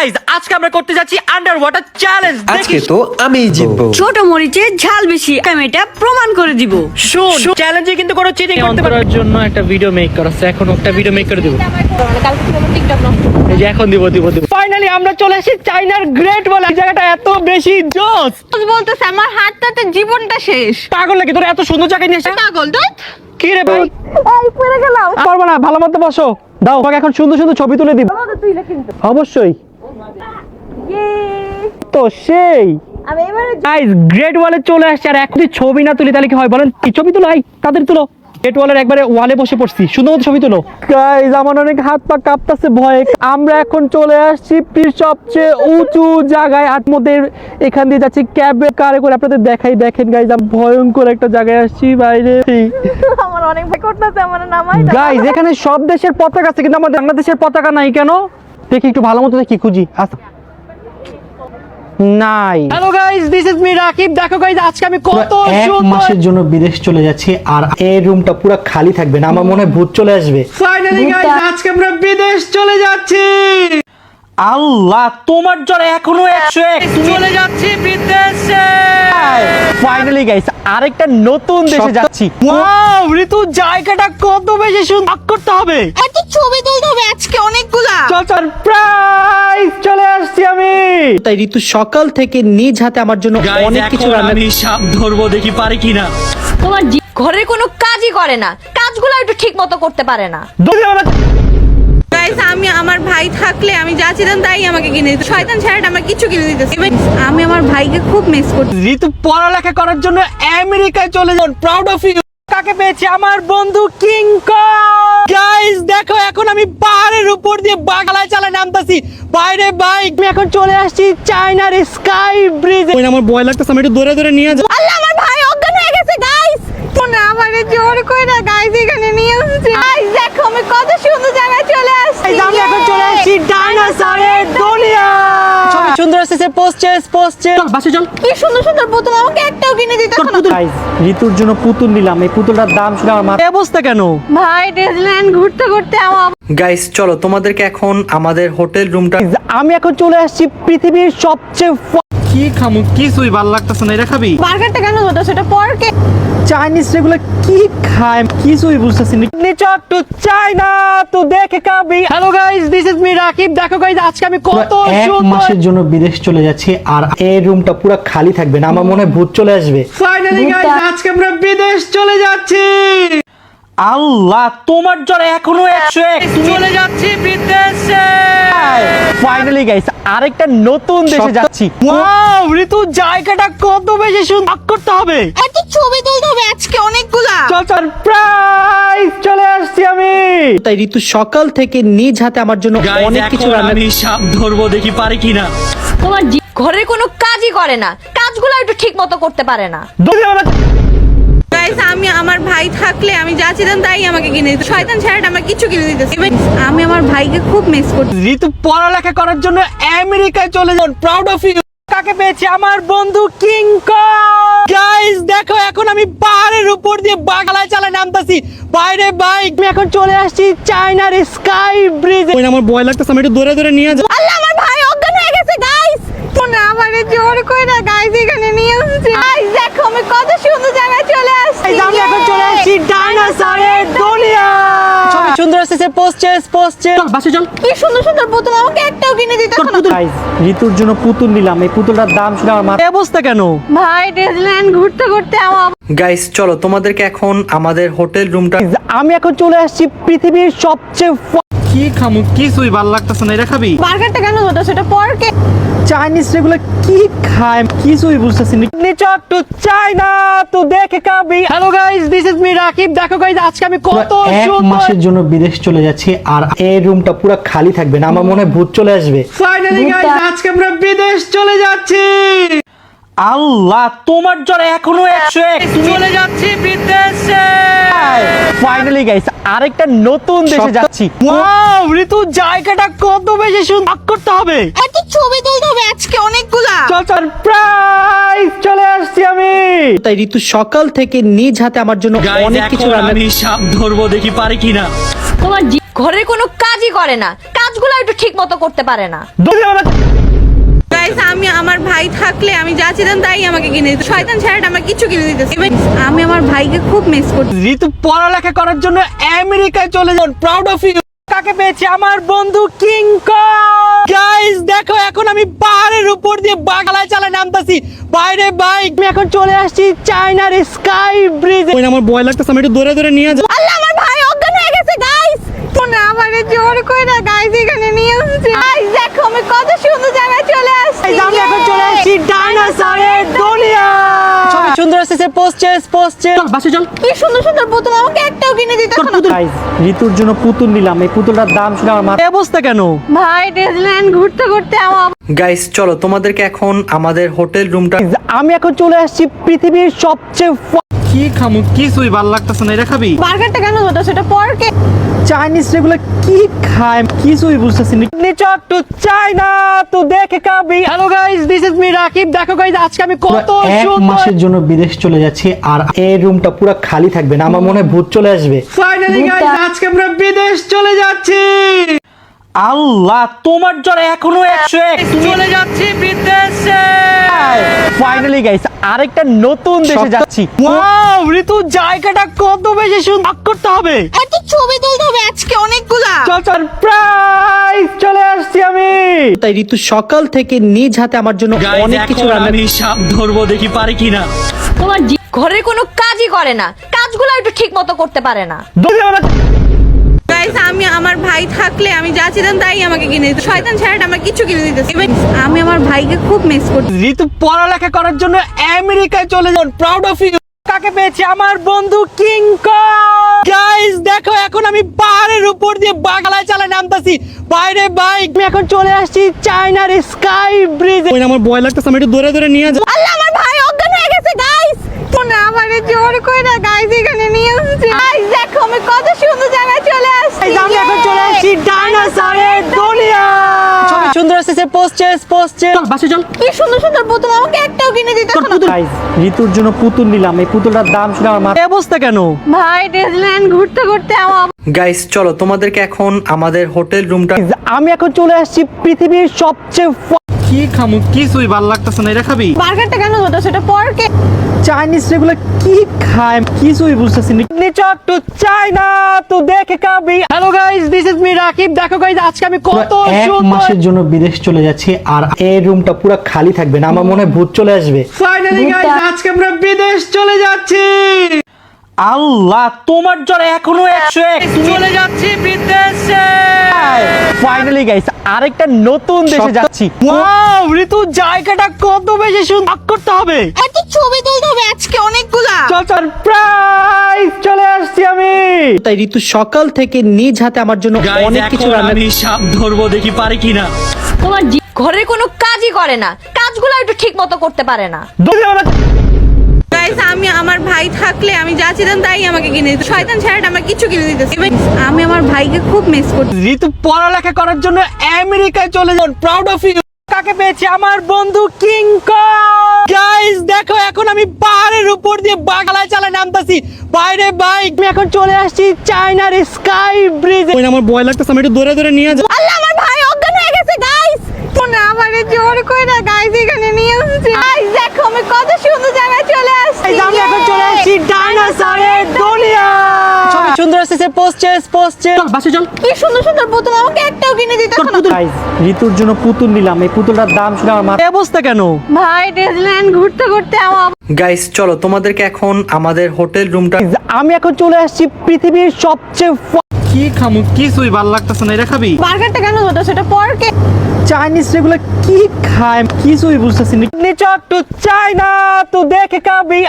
Guys আজকে আমরা করতে যাচ্ছি আন্ডার ওয়াটার চ্যালেঞ্জ। আজকে তো আমি জিতবো। ছোট মরিচে ঝাল বেশি, আমি এটা প্রমাণ করে দিব। শুন চ্যালেঞ্জে কিন্তু কোনো চিটিং করতে পারার জন্য একটা ভিডিও মেক করাছে, এখন একটা ভিডিও মেক করে দেব। এই যে এখন দিব। ফাইনালি আমরা চলে এসেছি চায়নার গ্রেট ওয়াল। এই জায়গাটা এত বেশি জোস বলতেছে আমার হাতটাতে জীবনটা শেষ। পাগল নাকি তোর এত সুন্দর জায়গায় নিয়ে এসে? পাগল তো কি রে ভাই এই পড়ে গেলাম। পারবো না, ভালো মতো বসো। দাও তোমাকে এখন সুন্দর সুন্দর ছবি তুলে দিব। তুইলে কিন্তু অবশ্যই তো সেই আমি এবারে গাইস গ্রেট ওয়ালে চলে আসছে, আর এখন যদি ছবি না তুলি তাহলে কি হয় বলেন? কি ছবি তুলো, এই তাদের তুলো। গ্রেট ওয়ালের একবারে ওয়ালে বসে পড়ছি, সুন্দর মতো ছবি তুলো। গাইস আমার অনেক হাত পা কাঁপতাছে ভয়ে। আমরা এখন চলে আসছি পৃথিবীর সবচেয়ে উঁচু জায়গায়, আর মধ্যে এখান দিয়ে যাচ্ছি ক্যাবে কারে করে। আপনাদের দেখাই, দেখেন গাইস ভয়ঙ্কর একটা জায়গায় আসছি বাইরে। আমার অনেক ভয় করতেছে, আমার নামাই দাও। গাইস এখানে সব দেশের পতাকা আছে কিন্তু আমাদের বাংলাদেশের পতাকা নাই কেন? দেখি একটু ভালো মতো দেখি, খুঁজি। নাই। Hello guys, this is me Rakib. দেখো গাইস আজকে আমি কত এক মাসের জন্য বিদেশ চলে যাচ্ছি, আর এই রুমটা পুরো খালি থাকবে না। আমার মনে হয় ভূত চলে আসবে। ফাইনালি গাইস আজকে আমরা বিদেশ চলে যাচ্ছি। আল্লাহ তোমার জ্বর এখনো 101, চলে যাচ্ছি বিদেশে। ফাইনালি গাইস আরেকটা নতুন দেশে যাচ্ছি। ওয়াও ঋতু জায়গাটা কত বেশি সুন্দর, করতে হবে। এত ছবি তুলতে হবে আজকে অনেকগুলা। চল সারপ্রাইজ চলে আসছি আমি। তাই ঋতু সকাল থেকে নিজ হাতে আমার জন্য অনেক কিছু রান্না। আমি সাপ ধরবো, দেখি পারি কিনা। তোমার ঘরের কোনো কাজই করে না, কাজগুলো একটু ঠিক মতো করতে পারে না। গাইস আমি আমার ভাই থাকলে আমি যা চাইতাম তাই আমাকে কিনে দিত। শয়তান ছাড়া আমার কিছু কিনে দিতেছে। আমি আমার ভাইকে খুব মিস করছি। ঋতু পড়ালেখা করার জন্য আমেরিকায় চলে যান। Proud of you. কাকে পেয়েছি? আমার বন্ধু কিং কং। গাইস দেখো এখন আমি পাহাড়ের উপর দিয়ে বাগালায় চালায় নামতাছি। বাইরে বাইক আমি এখন চলে আসছি চায়নার স্কাই ব্রিজে। আমার ভয় লাগতেছে, আমি একটু দৌড়ে দৌড়ে নিয়ে যাই। আল্লাহ আমার ভাই অজ্ঞান হয়ে গেছে গাইস। তোমরা আমারে জোর কইরা গাইস এখানে নিয়ে এসেছে। গাইস দেখো আমি কত সুন্দর জায়গায় চলে আসছি। আমি এখন চলে আসছি ডাইনোসরের দুনিয়া। ছবি সুন্দর আসছে, পোস্টেস চল বাসে চল। কি সুন্দর সুন্দর পুতুল, আমাকে একটাও কিনে দিতে না। গাইস ঋতুর জন্য পুতুল নিলাম, এই পুতুলটার দাম শুনে আমার মাথা অবস্থা কেন? ভাই ডিজনিল্যান্ড ঘুরতে ঘুরতে আমার গাইস চলো তোমাদেরকে এখন আমাদের হোটেল রুমটা। আমি এখন চলে আসছি পৃথিবীর সবচেয়ে কি খামু, কিছুই ভালো লাগতেছে না। এটা খাবি? বার্গারটা কেন হতো সেটা পরকে। চাইনিজ রেগুলো কি খায় কিছুই বুঝতেছি না। নিচক টু চায়না তো দেখে খাবি। Hello guys, this is me Rakib. দেখো গাইস আজকে আমি কত এক সুন্দর। মাসের জন্য বিদেশ চলে যাচ্ছি, আর এই রুমটা পুরো খালি থাকবে না। আমার মনে হয় ভূত চলে আসবে। ফাইনালি গাইস আজকে আমরা বিদেশ চলে যাচ্ছি। আল্লাহ তোমার জ্বর এখনো 101, চলে যাচ্ছি বিদেশে। ফাইনালি গাইস আরেকটা নতুন দেশে যাচ্ছি। ওয়াও ঋতু জায়গাটা কত বেশি সুন্দর, করতে হবে। এত ছবি তুলতে হবে আজকে অনেকগুলা। চল সারপ্রাইজ চলে আসছি আমি। তাই ঋতু সকাল থেকে নিজ হাতে আমার জন্য অনেক কিছু রান্না। আমি সাপ ধরবো, দেখি পারি কিনা। তোমার ঘরের কোনো কাজই করে না, কাজগুলো একটু ঠিক মতো করতে পারে না। গাইস আমি আমার ভাই থাকলে আমি যা চাইতাম তাই আমাকে কিনে দিত। শয়তান ছাড়া আমার কিছু কিনে দিতেছে। আমি আমার ভাইকে খুব মিস করছি। ঋতু পড়ালেখা করার জন্য আমেরিকায় চলে যান। Proud of you. কাকে পেয়েছি? আমার বন্ধু কিং কং। গাইস দেখো এখন আমি পাহাড়ের উপর দিয়ে বাগালায় চালায় নামতাছি। বাইরে বাইক আমি এখন চলে আসছি চায়নার স্কাই ব্রিজে। আমার ভয় লাগতেছে, আমি একটু দৌড়ে দৌড়ে নিয়ে যাই। আল্লাহ আমার ভাই অজ্ঞান হয়ে গেছে গাইস। তোমরা আমারে জোর কইরা গাইস এখানে নিয়ে এসেছে। গাইস দেখো আমি কত সুন্দর জায়গায় চলে আসছি। আমি এখন চলে আসছি ডাইনোসরের দুনিয়া। ছবি সুন্দর আসছে, পোস্টেস চল বাসে চল। কি সুন্দর সুন্দর পুতুল, আমাকে একটাও কিনে দিতে না। গাইস ঋতুর জন্য পুতুল নিলাম, এই পুতুলটার দাম শুনে আমার মাথা অবস্থা কেন? ভাই ডিজনিল্যান্ড ঘুরতে ঘুরতে আমার গাইস চলো তোমাদেরকে এখন আমাদের হোটেল রুমটা। আমি এখন চলে আসছি পৃথিবীর সবচেয়ে কি খামু, কিছুই ভালো লাগতেছে না। এটা খাবি? বার্গারটা কেন হতো সেটা পরকে। চাইনিজ রেগুলো কি খায় কিছুই বুঝতেছি না। নিচক টু চায়না তো দেখে খাবি। Hello guys, this is me Rakib. দেখো গাইস আজকে আমি কত এক সুন্দর। মাসের জন্য বিদেশ চলে যাচ্ছি, আর এই রুমটা পুরো খালি থাকবে না। আমার মনে হয় ভূত চলে আসবে। ফাইনালি গাইস আজকে আমরা বিদেশ চলে যাচ্ছি। আল্লাহ তোমার জ্বর এখনো 101, চলে যাচ্ছি বিদেশে। ফাইনালি গাইস আরেকটা নতুন দেশে যাচ্ছি। ওয়াও ঋতু জায়গাটা কত বেশি সুন্দর, করতে হবে। এত ছবি তুলতে হবে আজকে অনেকগুলা। চল সারপ্রাইজ চলে আসছি আমি। তাই ঋতু সকাল থেকে নিজ হাতে আমার জন্য অনেক কিছু রান্না। আমি সাপ ধরবো, দেখি পারি কিনা। তোমার ঘরের কোনো কাজই করে না, কাজগুলো একটু ঠিক মতো করতে পারে না। গাইস আমি আমার ভাই থাকলে আমি যা চাইতাম তাই আমাকে কিনে দিত। শয়তান ছেলেটা আমার কিছু কিনে দিতেছে। আমি আমার ভাইকে খুব মিস করছি। ঋতু পড়ালেখা করার জন্য আমেরিকায় চলে যান, প্রাউড অফ ইউ। কাকে পেয়েছি? আমার বন্ধু কিং কং। গাইস দেখো, এখন আমি পাহাড়ের উপর দিয়ে বাংলায় চালায় নামতাছি। বাইরে বাইক, আমি এখন চলে আসছি চায়নার স্কাই ব্রিজ। আমার ভয় লাগতেছে, আমি একটু দৌড়ে দৌড়ে নিয়ে যাবো। আল্লাহ, আমার ভাই অজ্ঞান হয়ে গেছে গাইস। তোমরা আমারে জোর কইরা গাইস এখানে নিয়ে এসেছে। গাইস দেখো, আমি কত সুন্দর জায়গায় চলে আসছি। Guys, আমি এখন চলে আসছি ডাইনোসরের দুনিয়া। ছবি সুন্দর আসছে, পোস্টেস চল বাসে চল। কি সুন্দর সুন্দর পুতুল, আমাকে একটাও কিনে দিতে না। গাইস ঋতুর জন্য পুতুল নিলাম, এই পুতুলটার দাম শুনে আমার মাথা। এই অবস্থা কেন? ভাই ডিজনিল্যান্ড ঘুরতে ঘুরতে আমার গাইস চলো তোমাদেরকে এখন আমাদের হোটেল রুমটা। আমি এখন চলে আসছি পৃথিবীর সবচেয়ে কি খামু, কিছুই ভালো লাগতেছে না। এটা খাবি? বার্গারটা কেন হতো সেটা পরকে। চাইনিজ রেগুলো কি খায় কিছুই বুঝতেছি না। নিচক টু চায়না তো দেখে খাবি। Hello guys, this is me Rakib. দেখো গাইস, আজকে আমি কত এক সুন্দর মাসের জন্য বিদেশ চলে যাচ্ছি আর এই রুমটা পুরো খালি থাকবে না, আমার মনে হয় ভূত চলে আসবে। ফাইনালি গাইস, আজকে আমরা বিদেশ চলে যাচ্ছি। আল্লাহ, তোমার জ্বর এখনো 101। চলে যাচ্ছি বিদেশে। ফাইনালি গাইস, আরেকটা নতুন দেশে সব- যাচ্ছি। ওয়াও ঋতু, জায়গাটা কত বেশি সুন্দর। করতে হবে, এত ছবি তুলতে হবে আজকে অনেকগুলা। চল চল, প্রাইস চলে আসছি আমি। তাই ঋতু সকাল থেকে নিজ হাতে আমার জন্য অনেক কিছু রান্না। সাপ ধরবো, দেখি পারি কিনা। ঘরের কোনো কাজই করে না, কাজগুলো একটু ঠিক মতো করতে পারে না। গাইস আমি আমার ভাই থাকলে আমি যা চাইতাম তাই আমাকে কিনে দিত। শয়তান ছেলেটা আমার কিছু কিনে দিতেছে। আমি আমার ভাইকে খুব মিস করছি। ঋতু পড়ালেখা করার জন্য আমেরিকায় চলে যান, প্রাউড অফ ইউ। কাকে পেয়েছি? আমার বন্ধু কিং কং। গাইস দেখো, এখন আমি পাহাড়ের উপর দিয়ে বাংলায় চালায় নামতাছি। বাইরে বাইক, আমি এখন চলে আসছি চায়নার স্কাই ব্রিজ। আমার ভয় লাগতেছে, আমি একটু দৌড়ে দৌড়ে নিয়ে যাবো। আল্লাহ, আমার ভাই অজ্ঞান হয়ে গেছে গাইস। তোমরা আমারে জোর কইরা গাইস এখানে নিয়ে এসেছে। গাইস দেখো, আমি কত সুন্দর জায়গায় চলে আসছি। Guys, আমি এখন চলে আসছি ডাইনোসরের দুনিয়া। ছবি সুন্দর আসছে, পোস্টেস চল বাসে চল। কি সুন্দর সুন্দর পুতুল, আমাকে একটাও কিনে দিতে না। গাইস ঋতুর জন্য পুতুল নিলাম, এই পুতুলটার দাম শুনে আমার মাথা। এই অবস্থা কেন? ভাই ডিজনিল্যান্ড ঘুরতে ঘুরতে আমার গাইস চলো তোমাদেরকে এখন আমাদের হোটেল রুমটা। আমি এখন চলে আসছি পৃথিবীর সবচেয়ে কি খামু, কিছুই ভালো লাগতেছে না। এটা খাবি? বার্গারটা কেন হতো সেটা পরকে। চাইনিজ রেগুলো কি খায় কিছুই বুঝতেছি না। নিচক টু চায়না তো দেখে খাবি। Hello guys, this is me Rakib. দেখো গাইস, আজকে আমি কত এক সুন্দর। মাসের জন্য বিদেশ চলে যাচ্ছি আর এই রুমটা পুরো খালি থাকবে না, আমার মনে হয় ভূত চলে আসবে। ফাইনালি গাইস, আজকে আমরা বিদেশ চলে যাচ্ছি। আল্লাহ, তোমার জ্বর এখনো 101। চলে যাচ্ছি বিদেশে। ফাইনালি গাইস, আরেকটা নতুন দেশে সব- যাচ্ছি। ওয়াও ঋতু, জায়গাটা কত বেশি সুন্দর। করতে হবে, এত ছবি তুলতে হবে আজকে অনেকগুলা। চল চল, প্রাইস চলে আসছি আমি। তাই ঋতু সকাল থেকে নিজ হাতে আমার জন্য অনেক কিছু রান্না। সাপ ধরবো, দেখি পারি কিনা। ঘরের কোনো কাজই করে না, কাজগুলো একটু ঠিক মতো করতে পারে না। গাইস আমি আমার ভাই থাকলে আমি যা চাইতাম তাই আমাকে কিনে দিত। শয়তান ছেলেটা আমার কিছু কিনে দিতেছে। আমি আমার ভাইকে খুব মিস করছি। ঋতু পড়ালেখা করার জন্য আমেরিকায় চলে যান, প্রাউড অফ ইউ। কাকে পেয়েছি? আমার বন্ধু কিং কং। গাইস দেখো, এখন আমি পাহাড়ের উপর দিয়ে বাংলায় চালায় নামতাছি। বাইরে বাইক, আমি এখন চলে আসছি চায়নার স্কাই ব্রিজ। আমার ভয় লাগতেছে, আমি একটু দৌড়ে দৌড়ে নিয়ে যাবো। আল্লাহ, আমার ভাই অজ্ঞান হয়ে গেছে গাইস। তোমরা আমারে জোর কইরা গাইস এখানে নিয়ে এসেছে। গাইস দেখো, আমি কত সুন্দর জায়গায় চলে আসছি। Guys, আমি এখন চলে আসছি ডাইনোসরের দুনিয়া। ছবি সুন্দর আসছে, পোস্টেস চল বাসে চল। কি সুন্দর সুন্দর পুতুল, আমাকে একটাও কিনে দিতে না। গাইস ঋতুর জন্য পুতুল নিলাম, এই পুতুলটার দাম শুনে আমার মাথা। এই অবস্থা কেন? ভাই ডিজনিল্যান্ড ঘুরতে ঘুরতে আমার গাইস চলো তোমাদেরকে এখন আমাদের হোটেল রুমটা। আমি এখন চলে আসছি পৃথিবীর সবচেয়ে কি খামু, কিছুই ভালো লাগতেছে না। এটা খাবি? বার্গারটা কেন হতো সেটা পরকে। চাইনিজ রেগুলো কি খায় কিছুই বুঝতেছি না। নিচক টু চায়না তো দেখে খাবি।